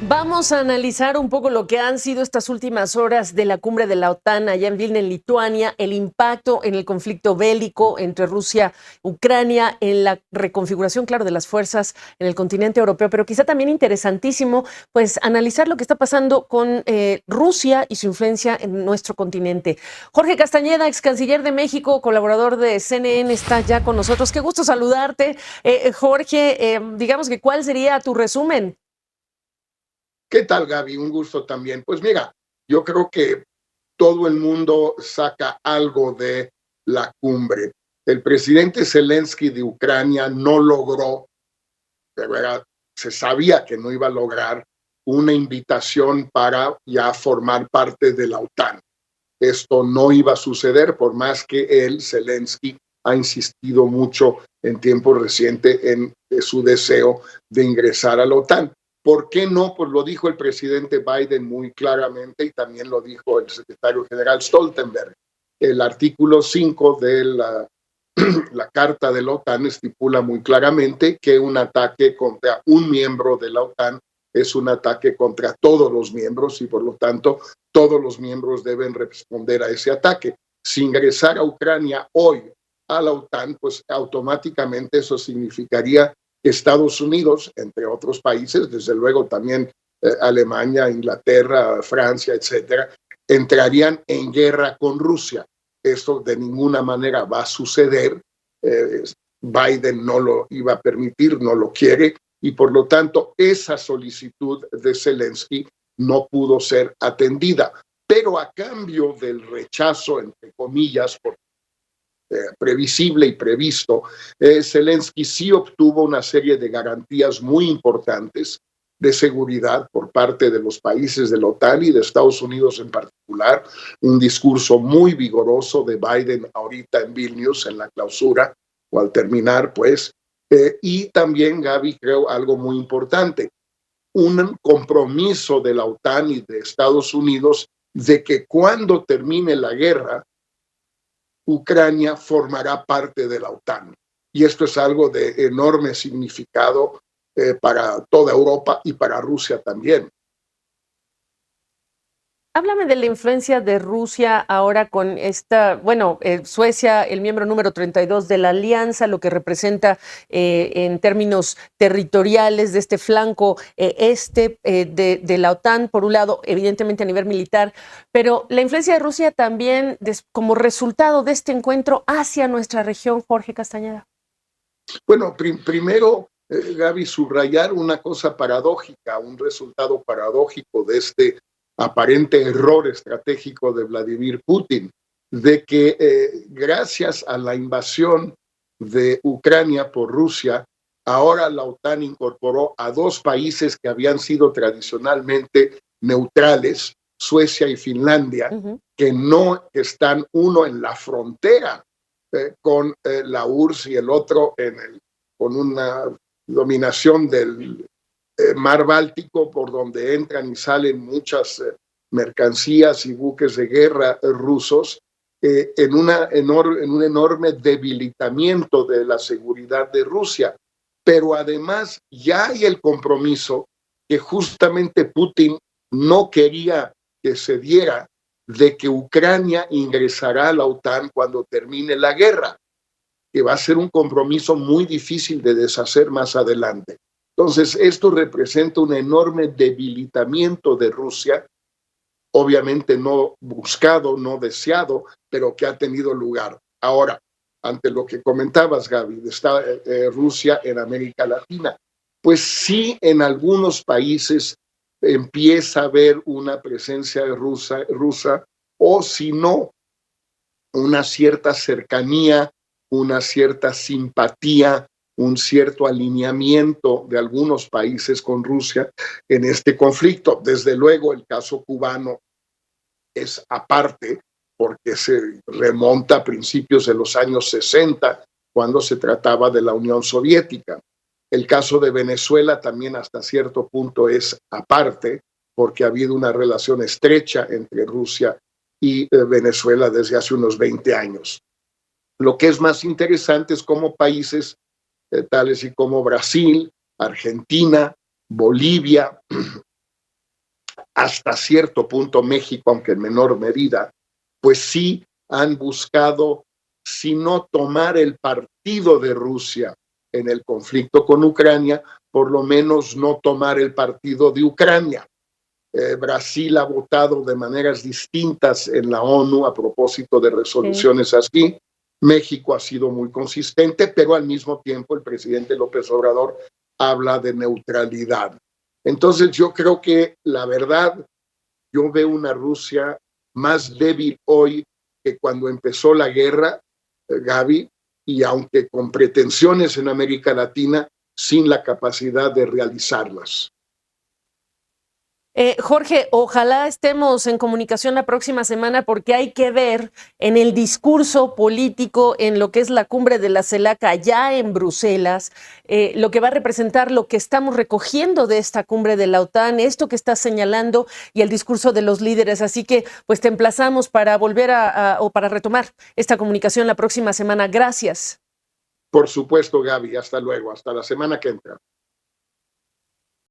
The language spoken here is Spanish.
Vamos a analizar un poco lo que han sido estas últimas horas de la cumbre de la OTAN allá en Vilna, en Lituania, el impacto en el conflicto bélico entre Rusia y Ucrania, en la reconfiguración, claro, de las fuerzas en el continente europeo, pero quizá también interesantísimo, pues, analizar lo que está pasando con Rusia y su influencia en nuestro continente. Jorge Castañeda, ex canciller de México, colaborador de CNN, está ya con nosotros. Qué gusto saludarte. Jorge, digamos que, ¿cuál sería tu resumen? ¿Qué tal, Gaby? Un gusto también. Pues mira, yo creo que todo el mundo saca algo de la cumbre. El presidente Zelensky de Ucrania no logró, de verdad, se sabía que no iba a lograr una invitación para ya formar parte de la OTAN. Esto no iba a suceder por más que él, Zelensky, ha insistido mucho en tiempo reciente en su deseo de ingresar a la OTAN. ¿Por qué no? Pues lo dijo el presidente Biden muy claramente y también lo dijo el secretario general Stoltenberg. El artículo 5 de la Carta de la OTAN estipula muy claramente que un ataque contra un miembro de la OTAN es un ataque contra todos los miembros y por lo tanto todos los miembros deben responder a ese ataque. Si ingresara a Ucrania hoy a la OTAN, pues automáticamente eso significaría que Estados Unidos, entre otros países, desde luego también Alemania, Inglaterra, Francia, etcétera, entrarían en guerra con Rusia. Esto de ninguna manera va a suceder. Biden no lo iba a permitir, no lo quiere, y por lo tanto esa solicitud de Zelensky no pudo ser atendida. Pero a cambio del rechazo, entre comillas, por previsible y previsto, Zelensky sí obtuvo una serie de garantías muy importantes de seguridad por parte de los países de la OTAN y de Estados Unidos en particular, un discurso muy vigoroso de Biden ahorita en Vilnius, en la clausura, o al terminar, pues, y también, Gaby, creo algo muy importante, un compromiso de la OTAN y de Estados Unidos de que cuando termine la guerra, Ucrania formará parte de la OTAN. Y esto es algo de enorme significado para toda Europa y para Rusia también. Háblame de la influencia de Rusia ahora con esta, bueno, Suecia, el miembro número 32 de la alianza, lo que representa en términos territoriales de este flanco de la OTAN, por un lado, evidentemente a nivel militar, pero la influencia de Rusia también como resultado de este encuentro hacia nuestra región, Jorge Castañeda. Bueno, primero, Gaby, subrayar una cosa paradójica, un resultado paradójico de este aparente error estratégico de Vladimir Putin, de que gracias a la invasión de Ucrania por Rusia, ahora la OTAN incorporó a dos países que habían sido tradicionalmente neutrales, Suecia y Finlandia, que no están uno en la frontera con la URSS y el otro con una dominación del mar Báltico por donde entran y salen muchas mercancías y buques de guerra rusos en un enorme debilitamiento de la seguridad de Rusia. Pero además ya hay el compromiso que justamente Putin no quería que se diera de que Ucrania ingresará a la OTAN cuando termine la guerra, que va a ser un compromiso muy difícil de deshacer más adelante. Entonces, esto representa un enorme debilitamiento de Rusia, obviamente no buscado, no deseado, pero que ha tenido lugar. Ahora, ante lo que comentabas, Gaby, está Rusia en América Latina, pues sí, en algunos países empieza a haber una presencia rusa o si no, una cierta cercanía, una cierta simpatía, un cierto alineamiento de algunos países con Rusia en este conflicto. Desde luego, el caso cubano es aparte porque se remonta a principios de los años 60, cuando se trataba de la Unión Soviética. El caso de Venezuela también hasta cierto punto es aparte, porque ha habido una relación estrecha entre Rusia y Venezuela desde hace unos 20 años. Lo que es más interesante es cómo países tales y como Brasil, Argentina, Bolivia, hasta cierto punto México, aunque en menor medida, pues sí han buscado, si no tomar el partido de Rusia en el conflicto con Ucrania, por lo menos no tomar el partido de Ucrania. Brasil ha votado de maneras distintas en la ONU a propósito de resoluciones así. México ha sido muy consistente, pero al mismo tiempo el presidente López Obrador habla de neutralidad. Entonces yo creo que la verdad, yo veo una Rusia más débil hoy que cuando empezó la guerra, Gaby, y aunque con pretensiones en América Latina, sin la capacidad de realizarlas. Jorge, ojalá estemos en comunicación la próxima semana porque hay que ver en el discurso político, en lo que es la cumbre de la CELAC allá en Bruselas, lo que va a representar lo que estamos recogiendo de esta cumbre de la OTAN, esto que está señalando y el discurso de los líderes. Así que pues te emplazamos para volver o para retomar esta comunicación la próxima semana. Gracias. Por supuesto, Gaby. Hasta luego. Hasta la semana que entra.